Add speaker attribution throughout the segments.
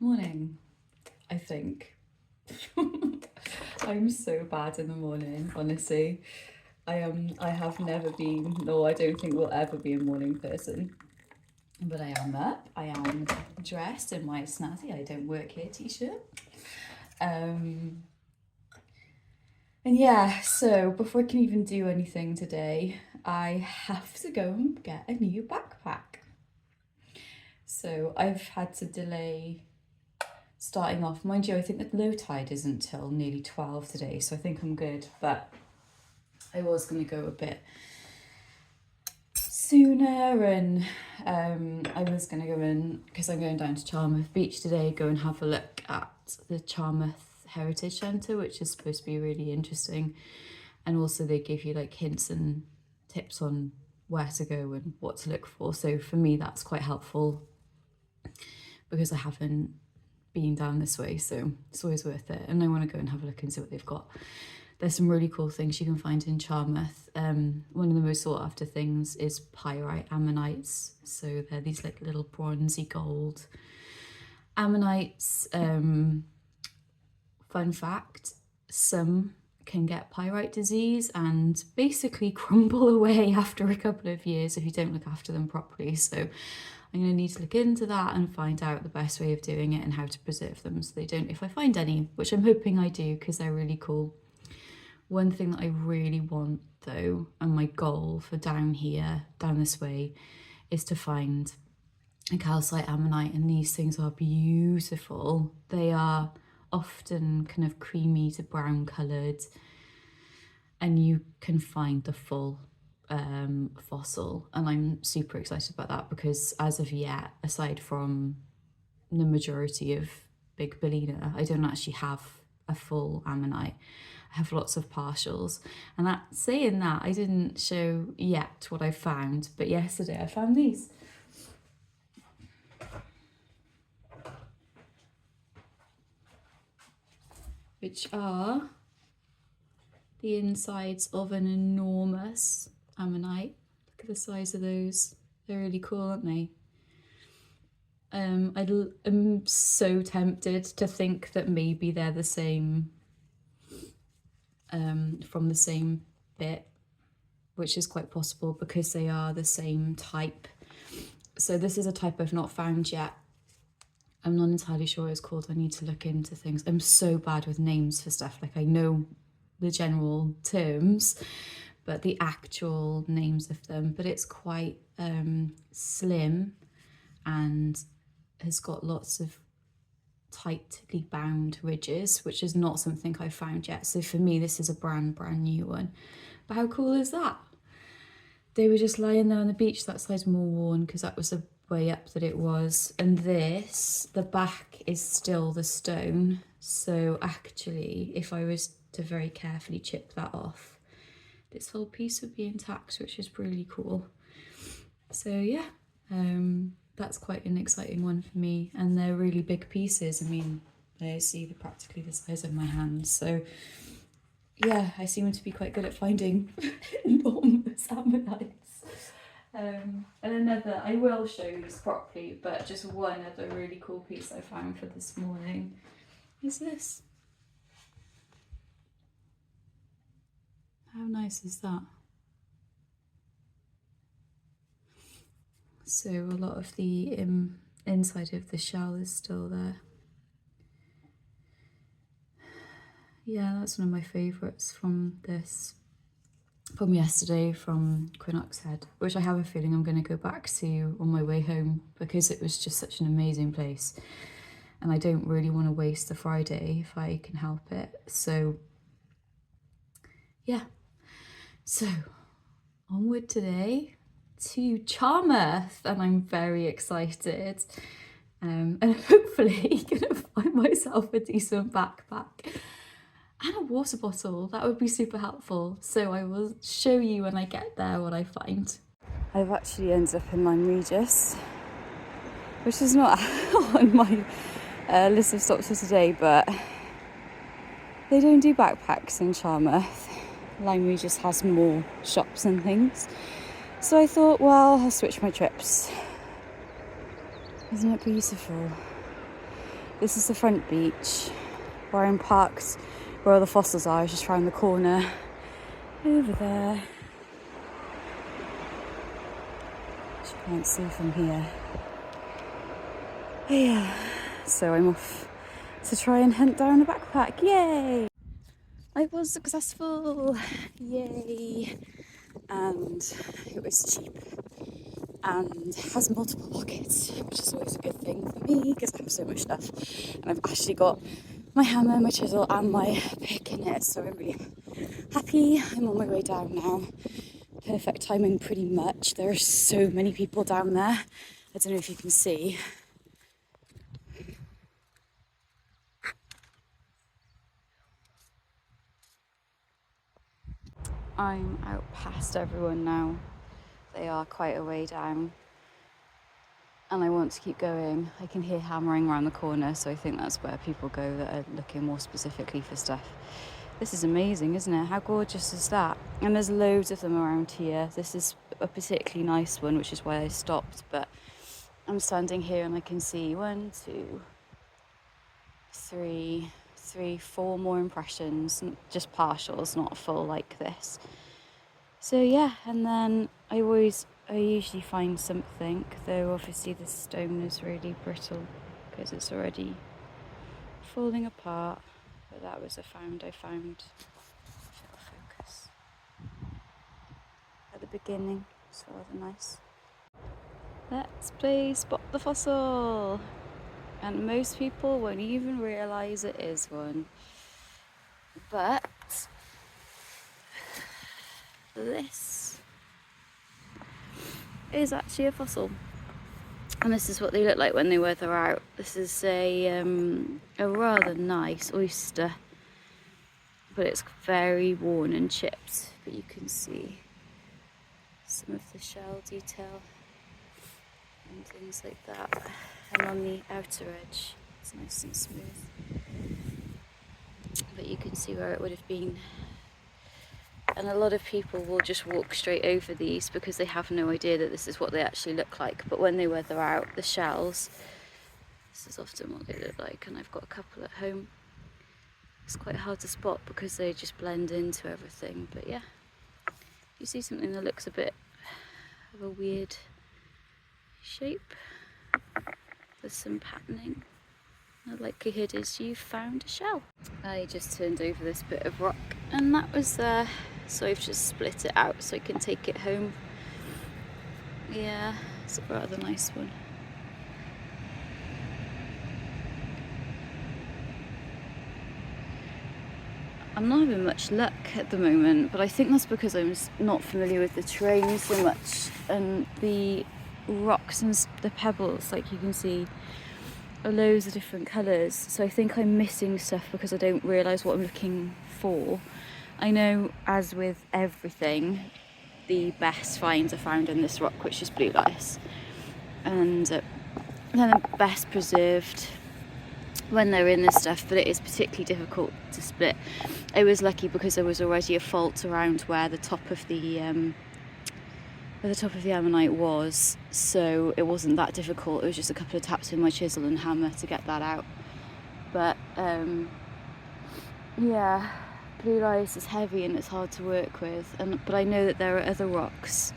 Speaker 1: Morning, I think. I'm so bad in the morning, honestly. I have never been, nor I don't think will ever be a morning person. But I am up, I am dressed in my snazzy I don't work here t-shirt. And yeah, so before I can even do anything today, I have to go and get a new backpack. So I've had to delay starting off. Mind you, I think that low tide isn't till nearly 12 today, so I think I'm good, but I was going to go a bit sooner, and I was going to go in, because I'm going down to Charmouth Beach today, go and have a look at the Charmouth Heritage Centre, which is supposed to be really interesting, and also they give you like hints and tips on where to go and what to look for. So for me that's quite helpful because I haven't been down this way, so it's always worth it, and I want to go and have a look and see what they've got. There's some really cool things you can find in Charmouth. One of the most sought after things is pyrite ammonites. So they're these like little bronzy gold ammonites. Fun fact, some can get pyrite disease and basically crumble away after a couple of years if you don't look after them properly. So I'm going to need to look into that and find out the best way of doing it and how to preserve them so they don't, if I find any, which I'm hoping I do because they're really cool. One thing that I really want though, and my goal for down here, down this way, is to find a calcite ammonite, and these things are beautiful. They are often kind of creamy to brown coloured, and you can find the full fossil, and I'm super excited about that because as of yet, aside from the majority of big Bellina, I don't actually have a full ammonite. I have lots of partials, and that saying that, I didn't show yet what I found, but yesterday I found these. Which are the insides of an enormous ammonite. Look at the size of those. They're really cool, aren't they? I'm so tempted to think that maybe they're the same, from the same bit, which is quite possible because they are the same type. So this is a type I've not found yet. I'm not entirely sure what it's called. I need to look into things. I'm so bad with names for stuff. Like I know the general terms, but the actual names of them. But it's quite slim and has got lots of tightly bound ridges, which is not something I've found yet. So for me, this is a brand new one. But how cool is that? They were just lying there on the beach. That side's more worn because that was the way up that it was. And this, the back is still the stone. So actually, if I was to very carefully chip that off, this whole piece would be intact, which is really cool. So yeah, that's quite an exciting one for me. And they're really big pieces. I mean, they see they're practically the size of my hand. So yeah, I seem to be quite good at finding enormous ammonites. And another, I will show you this properly, but just one other really cool piece I found for this morning is this. How nice is that? So a lot of the inside of the shell is still there. Yeah, that's one of my favourites from this, from yesterday, from Quinox Head, which I have a feeling I'm going to go back to on my way home because it was just such an amazing place. And I don't really want to waste the Friday if I can help it. So yeah, so onward today to Charmouth, and I'm very excited. And hopefully gonna find myself a decent backpack and a water bottle. That would be super helpful. So I will show you when I get there what I find. I've actually ended up in Lyme Regis, which is not on my list of stops for today, but they don't do backpacks in Charmouth. Lyme Regis has more shops and things. So I thought, well, I'll switch my trips. Isn't it beautiful? This is the front beach where I'm parked, where all the fossils are, just round the corner over there. Which you can't see from here. But yeah, so I'm off to try and hunt down a backpack. Yay! I was successful! Yay! And it was cheap and has multiple pockets, which is always a good thing for me because I have so much stuff. And I've actually got my hammer, my chisel and my pick in it, so I'm really happy. I'm on my way down now. Perfect timing pretty much. There are so many people down there. I don't know if you can see. I'm out past everyone now. They are quite a way down. And I want to keep going. I can hear hammering around the corner, so I think that's where people go that are looking more specifically for stuff. This is amazing, isn't it? How gorgeous is that? And there's loads of them around here. This is a particularly nice one, which is why I stopped, but I'm standing here and I can see 1, 2, 3, 4 more impressions, just partials, not full like this. So yeah, and then I usually find something, though obviously the stone is really brittle because it's already falling apart. But that was a found I found. If it'll focus. At the beginning, it's rather nice. Let's play Spot the Fossil. And most people won't even realise it is one. But this is actually a fossil. And this is what they look like when they weather out. This is a rather nice oyster, but it's very worn and chipped. But you can see some of the shell detail and things like that. And on the outer edge, it's nice and smooth. But you can see where it would have been. And a lot of people will just walk straight over these because they have no idea that this is what they actually look like. But when they weather out the shells, this is often what they look like. And I've got a couple at home. It's quite hard to spot because they just blend into everything. But yeah, you see something that looks a bit of a weird shape with some patterning, the likelihood is you found a shell. I just turned over this bit of rock and that was there. So I've just split it out so I can take it home. Yeah, it's a rather nice one. I'm not having much luck at the moment, but I think that's because I'm not familiar with the terrain so much, and the rocks and the pebbles, like you can see, are loads of different colours. So I think I'm missing stuff because I don't realise what I'm looking for. I know, as with everything, the best finds are found in this rock, which is blue lice, and then they're best preserved when they're in this stuff, but it is particularly difficult to split. I was lucky because there was already a fault around where the top of the ammonite was, so it wasn't that difficult. It was just a couple of taps with my chisel and hammer to get that out. But yeah, blue lice is heavy and it's hard to work with, but I know that there are other rocks.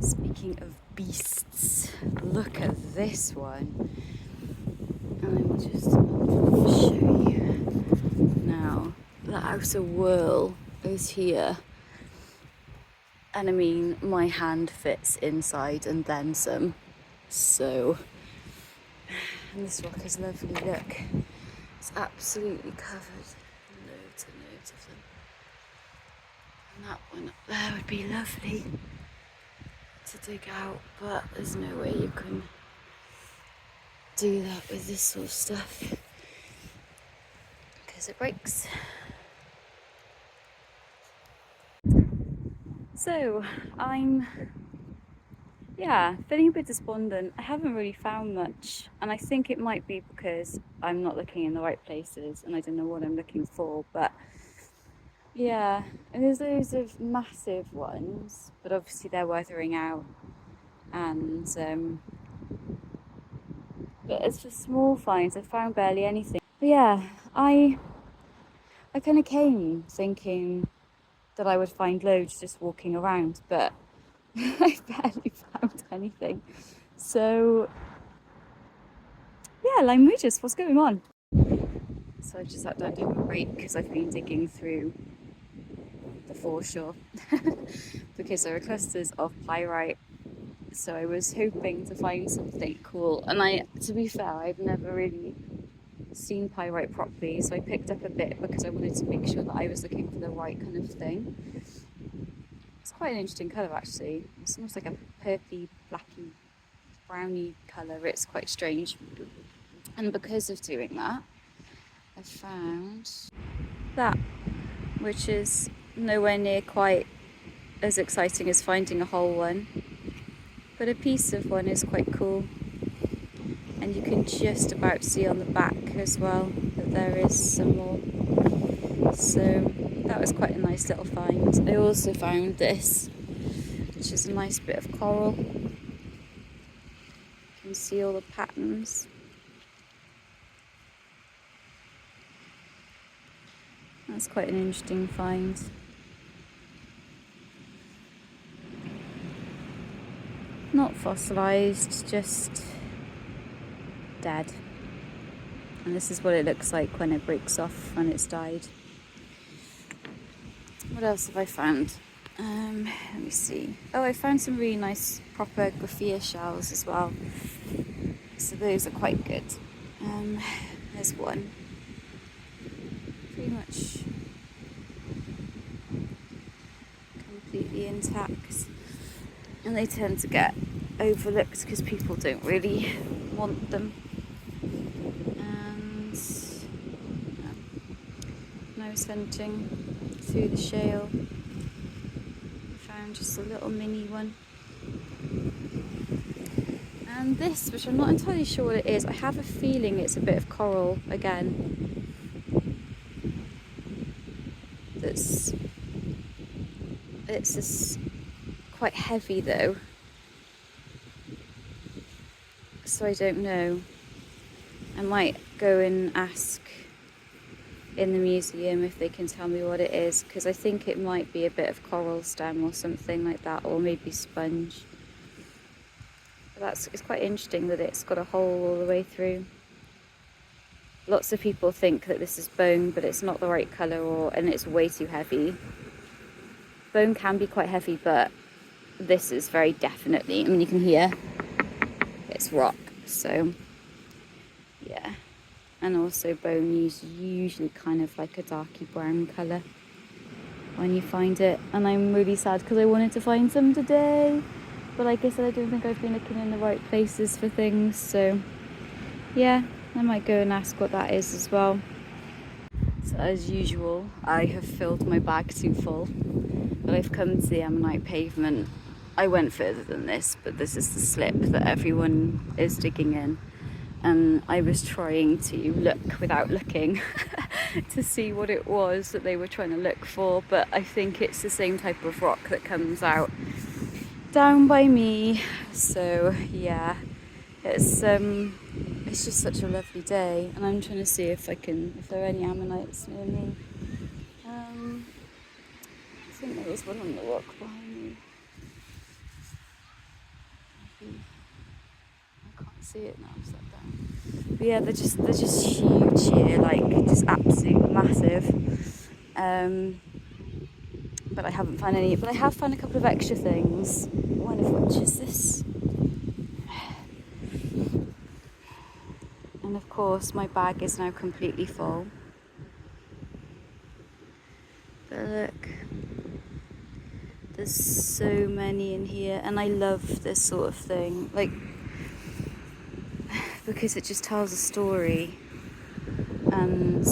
Speaker 1: Speaking of beasts, look at this one. I will just show you now. The outer whorl is here, and I mean my hand fits inside and then some. So, and this rock is lovely. Look, it's absolutely covered. Loads and loads of them. And that one up there would be lovely to dig out, but there's no way you can do that with this sort of stuff because it breaks. So I'm feeling a bit despondent. I haven't really found much, and I think it might be because I'm not looking in the right places and I don't know what I'm looking for. But yeah, and there's loads of massive ones, but obviously they're weathering out, and But as for small finds, I found barely anything. But yeah, I kind of came thinking that I would find loads just walking around, but I barely found anything. So yeah, Lyme Regis, what's going on? So I just sat down to have a break because I've been digging through the foreshore because there are clusters of pyrite. So I was hoping to find something cool, and to be fair, I've never really seen pyrite properly, so I picked up a bit because I wanted to make sure that I was looking for the right kind of thing. It's quite an interesting colour actually. It's almost like a purpley, blacky, browny colour. It's quite strange. And because of doing that, I found that, which is nowhere near quite as exciting as finding a whole one. But a piece of one is quite cool. And you can just about see on the back as well that there is some more. So that was quite a nice little find. I also found this, which is a nice bit of coral. You can see all the patterns. That's quite an interesting find. Not fossilised, just dead. And this is what it looks like when it breaks off when it's died. What else have I found? Let me see. Oh, I found some really nice proper graphia shells as well. So those are quite good. There's one. Pretty much completely intact. And they tend to get overlooked because people don't really want them. And when I was hunting through the shale, found just a little mini one. And this, which I'm not entirely sure what it is, I have a feeling it's a bit of coral again. It's just quite heavy though, so I don't know. I might go and ask in the museum if they can tell me what it is, because I think it might be a bit of coral stem or something like that, or maybe sponge. But it's quite interesting that it's got a hole all the way through. Lots of people think that this is bone, but it's not the right colour, and it's way too heavy. Bone can be quite heavy, but this is very definitely, I mean, you can hear it's rock, so yeah. And also bone is usually kind of like a darky brown colour when you find it. And I'm really sad because I wanted to find some today, but like I said, I don't think I've been looking in the right places for things, so yeah, I might go and ask what that is as well. So as usual, I have filled my bag too full, but I've come to the ammonite pavement. I went further than this, but this is the slip that everyone is digging in. And I was trying to look without looking to see what it was that they were trying to look for, but I think it's the same type of rock that comes out down by me. So yeah, it's just such a lovely day, and I'm trying to see if there are any ammonites near me. I think there is one on the rock behind me. I can't see it now, I've sat down. But yeah, they're just huge here, like just absolutely massive. But I haven't found any. But I have found a couple of extra things. One of which is this. And of course, my bag is now completely full. But look, there's so many in here, and I love this sort of thing, like, because it just tells a story. And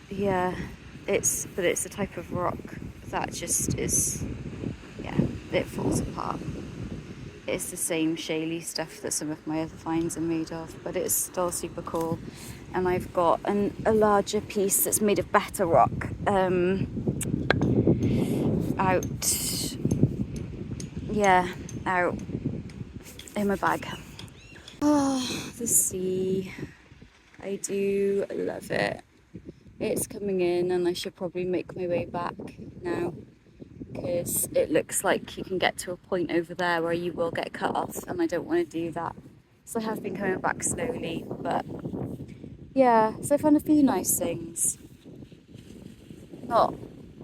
Speaker 1: yeah, it's the type of rock that just is, yeah, it falls apart. It's the same shaly stuff that some of my other finds are made of, but it's still super cool. And I've got a larger piece that's made of better rock out in my bag. Oh, the sea. I do love it. It's coming in and I should probably make my way back now because it looks like you can get to a point over there where you will get cut off and I don't want to do that. So I have been coming back slowly, but yeah, so I found a few nice things. Not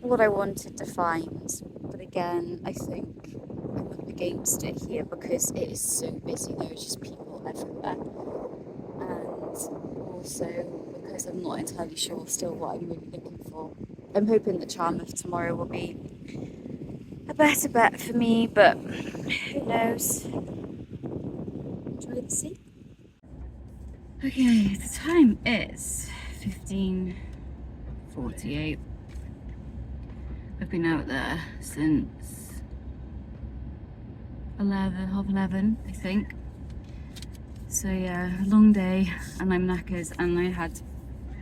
Speaker 1: what I wanted to find, but again, I think I'm up against it here because it is so busy. There are just people everywhere, and also because I'm not entirely sure still what I'm really looking for. I'm hoping that Monmouth tomorrow will be a better bet for me, but who knows? Enjoy the sea. Okay, the time is 15:48. I've been out there since 11:30, I think. So yeah, long day and I'm knackered, and I had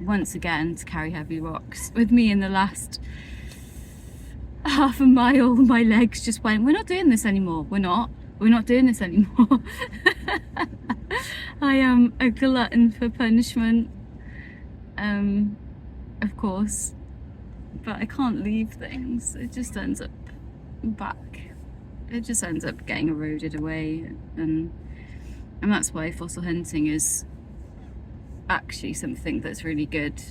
Speaker 1: once again to carry heavy rocks with me in the last half a mile. My legs just went, we're not doing this anymore. We're not doing this anymore. I am a glutton for punishment, of course, but I can't leave things. It just ends up back. It just ends up getting eroded away, and that's why fossil hunting is actually something that's really good,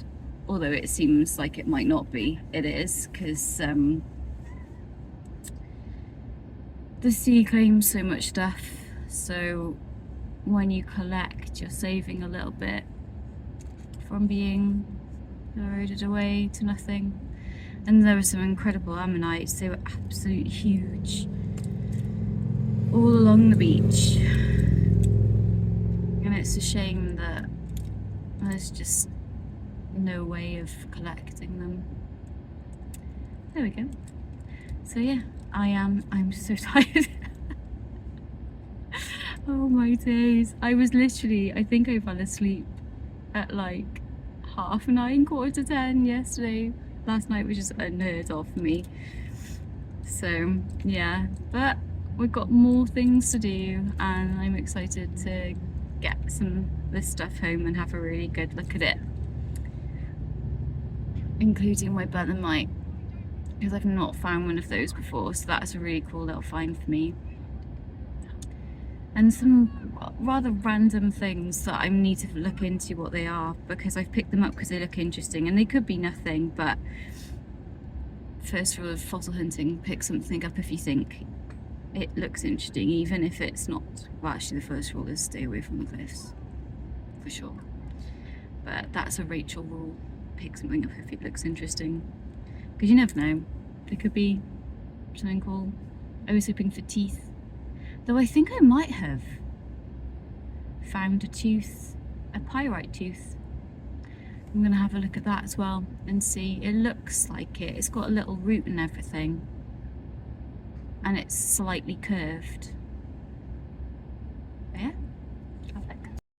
Speaker 1: although it seems like it might not be. It is, because the sea claims so much stuff, so when you collect, you're saving a little bit from being eroded away to nothing. And there were some incredible ammonites. They were absolutely huge all along the beach, and it's a shame that there's just no way of collecting them. There we go. So yeah, I'm so tired. Oh my days. I was literally, I think I fell asleep at like 9:30, 9:45 yesterday. Last night was just unheard of for me. So yeah, but we've got more things to do, and I'm excited to get some of this stuff home and have a really good look at it, including my belemnite, because I've not found one of those before, so that's a really cool little find for me. And some rather random things that I need to look into what they are, because I've picked them up because they look interesting, and they could be nothing, but first rule of fossil hunting, pick something up if you think it looks interesting, even if it's not. Well, actually the first rule is stay away from the cliffs, for sure. But that's a Rachel rule, pick something up if it looks interesting, because you never know, there could be something cool. I was hoping for teeth, though I think I might have found a tooth, a pyrite tooth. I'm going to have a look at that as well and see. It looks like it. It's got a little root and everything, and it's slightly curved. Yeah,